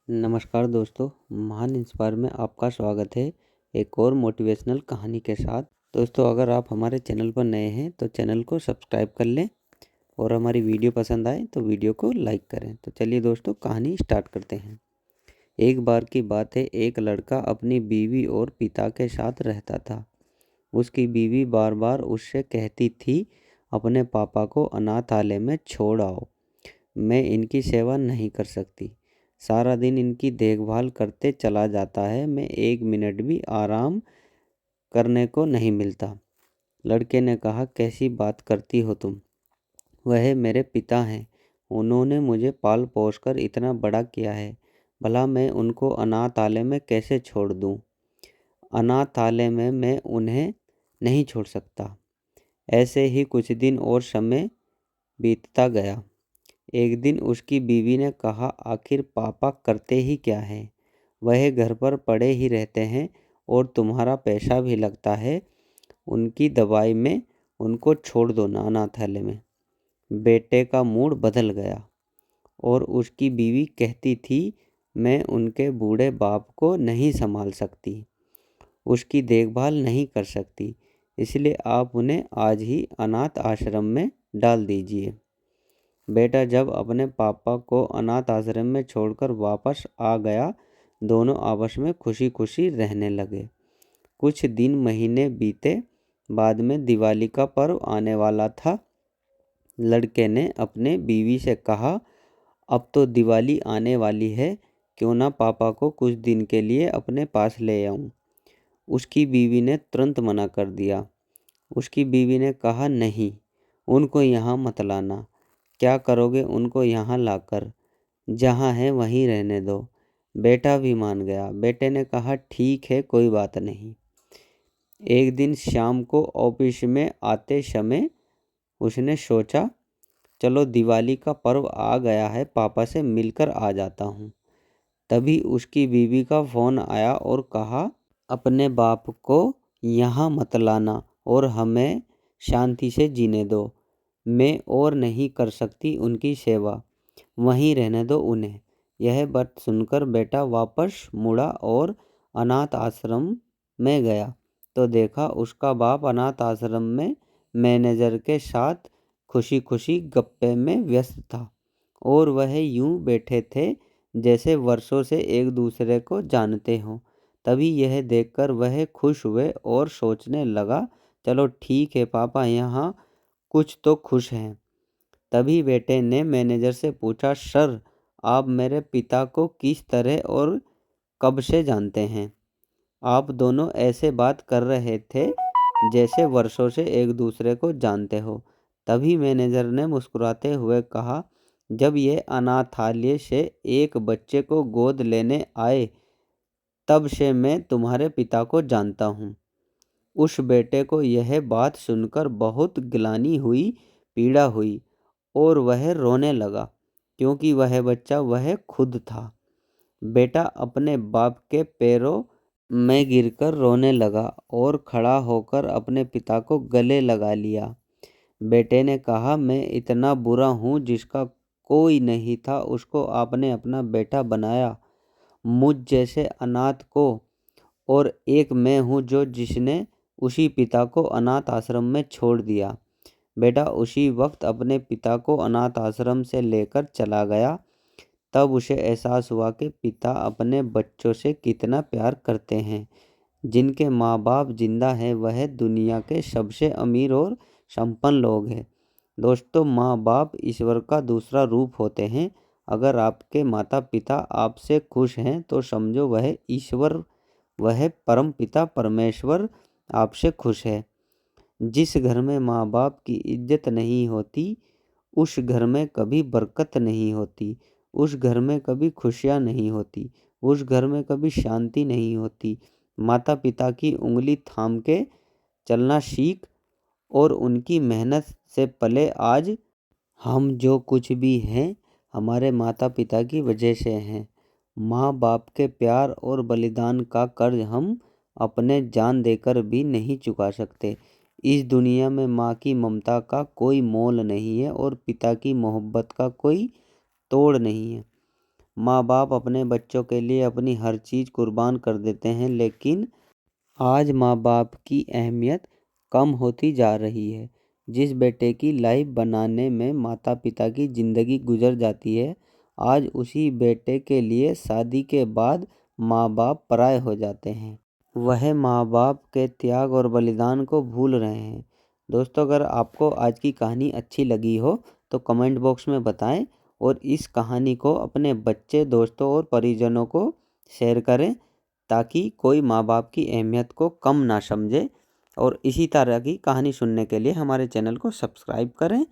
नमस्कार दोस्तों, महान इंस्पायर में आपका स्वागत है एक और मोटिवेशनल कहानी के साथ। दोस्तों, अगर आप हमारे चैनल पर नए हैं तो चैनल को सब्सक्राइब कर लें और हमारी वीडियो पसंद आए तो वीडियो को लाइक करें। तो चलिए दोस्तों, कहानी स्टार्ट करते हैं। एक बार की बात है, एक लड़का अपनी बीवी और पिता के साथ रहता था। उसकी बीवी बार बार उससे कहती थी, अपने पापा को अनाथालय में छोड़ आओ, मैं इनकी सेवा नहीं कर सकती। सारा दिन इनकी देखभाल करते चला जाता है, मैं एक मिनट भी आराम करने को नहीं मिलता। लड़के ने कहा, कैसी बात करती हो तुम? वह मेरे पिता हैं, उन्होंने मुझे पाल पोस कर इतना बड़ा किया है, भला मैं उनको अनाथालय में कैसे छोड़ दूं? अनाथालय में मैं उन्हें नहीं छोड़ सकता। ऐसे ही कुछ दिन और समय बीतता गया। एक दिन उसकी बीवी ने कहा, आखिर पापा करते ही क्या है? वह घर पर पड़े ही रहते हैं और तुम्हारा पैसा भी लगता है उनकी दवाई में, उनको छोड़ दो ना अनाथालय में। बेटे का मूड बदल गया और उसकी बीवी कहती थी, मैं उनके बूढ़े बाप को नहीं संभाल सकती, उसकी देखभाल नहीं कर सकती, इसलिए आप उन्हें आज ही अनाथ आश्रम में डाल दीजिए। बेटा जब अपने पापा को अनाथ आश्रम में छोड़कर वापस आ गया, दोनों आपस में खुशी खुशी रहने लगे। कुछ दिन महीने बीते, बाद में दिवाली का पर्व आने वाला था। लड़के ने अपने बीवी से कहा, अब तो दिवाली आने वाली है, क्यों ना पापा को कुछ दिन के लिए अपने पास ले आऊं? उसकी बीवी ने तुरंत मना कर दिया। उसकी बीवी ने कहा, नहीं, उनको यहाँ मत लाना। क्या करोगे उनको यहाँ लाकर? जहाँ है वहीं रहने दो। बेटा भी मान गया। बेटे ने कहा, ठीक है, कोई बात नहीं। एक दिन शाम को ऑफिस में आते समय उसने सोचा, चलो दिवाली का पर्व आ गया है, पापा से मिलकर आ जाता हूँ। तभी उसकी बीवी का फ़ोन आया और कहा, अपने बाप को यहाँ मत लाना और हमें शांति से जीने दो। मैं और नहीं कर सकती उनकी सेवा, वहीं रहने दो उन्हें। यह बात सुनकर बेटा वापस मुड़ा और अनाथ आश्रम में गया तो देखा उसका बाप अनाथ आश्रम में मैनेजर के साथ खुशी खुशी गप्पे में व्यस्त था और वह यूं बैठे थे जैसे वर्षों से एक दूसरे को जानते हों। तभी यह देखकर वह खुश हुए और सोचने लगा, चलो ठीक है, पापा यहाँ कुछ तो खुश हैं। तभी बेटे ने मैनेजर से पूछा, सर, आप मेरे पिता को किस तरह और कब से जानते हैं? आप दोनों ऐसे बात कर रहे थे जैसे वर्षों से एक दूसरे को जानते हो। तभी मैनेजर ने मुस्कुराते हुए कहा, जब ये अनाथालय से एक बच्चे को गोद लेने आए तब से मैं तुम्हारे पिता को जानता हूँ। उस बेटे को यह बात सुनकर बहुत ग्लानि हुई, पीड़ा हुई और वह रोने लगा, क्योंकि वह बच्चा वह खुद था। बेटा अपने बाप के पैरों में गिरकर रोने लगा और खड़ा होकर अपने पिता को गले लगा लिया। बेटे ने कहा, मैं इतना बुरा हूँ, जिसका कोई नहीं था उसको आपने अपना बेटा बनाया, मुझ जैसे अनाथ को, और एक मैं हूँ जिसने उसी पिता को अनाथ आश्रम में छोड़ दिया। बेटा उसी वक्त अपने पिता को अनाथ आश्रम से लेकर चला गया। तब उसे एहसास हुआ कि पिता अपने बच्चों से कितना प्यार करते हैं। जिनके माँ बाप जिंदा हैं वह दुनिया के सबसे अमीर और संपन्न लोग हैं। दोस्तों, माँ बाप ईश्वर का दूसरा रूप होते हैं। अगर आपके माता पिता आपसे खुश हैं तो समझो वह ईश्वर, वह परम पिता परमेश्वर आपसे खुश है। जिस घर में माँ बाप की इज्जत नहीं होती, उस घर में कभी बरकत नहीं होती, उस घर में कभी खुशियाँ नहीं होती, उस घर में कभी शांति नहीं होती। माता पिता की उंगली थाम के चलना सीख और उनकी मेहनत से पले। आज हम जो कुछ भी हैं, हमारे माता पिता की वजह से हैं। माँ बाप के प्यार और बलिदान का कर्ज हम अपने जान देकर भी नहीं चुका सकते। इस दुनिया में माँ की ममता का कोई मोल नहीं है और पिता की मोहब्बत का कोई तोड़ नहीं है। माँ बाप अपने बच्चों के लिए अपनी हर चीज़ कुर्बान कर देते हैं, लेकिन आज माँ बाप की अहमियत कम होती जा रही है। जिस बेटे की लाइफ बनाने में माता पिता की ज़िंदगी गुजर जाती है, आज उसी बेटे के लिए शादी के बाद माँ बाप पराये हो जाते हैं। वह माँ बाप के त्याग और बलिदान को भूल रहे हैं। दोस्तों, अगर आपको आज की कहानी अच्छी लगी हो तो कमेंट बॉक्स में बताएं और इस कहानी को अपने बच्चे, दोस्तों और परिजनों को शेयर करें, ताकि कोई माँ बाप की अहमियत को कम ना समझे। और इसी तरह की कहानी सुनने के लिए हमारे चैनल को सब्सक्राइब करें।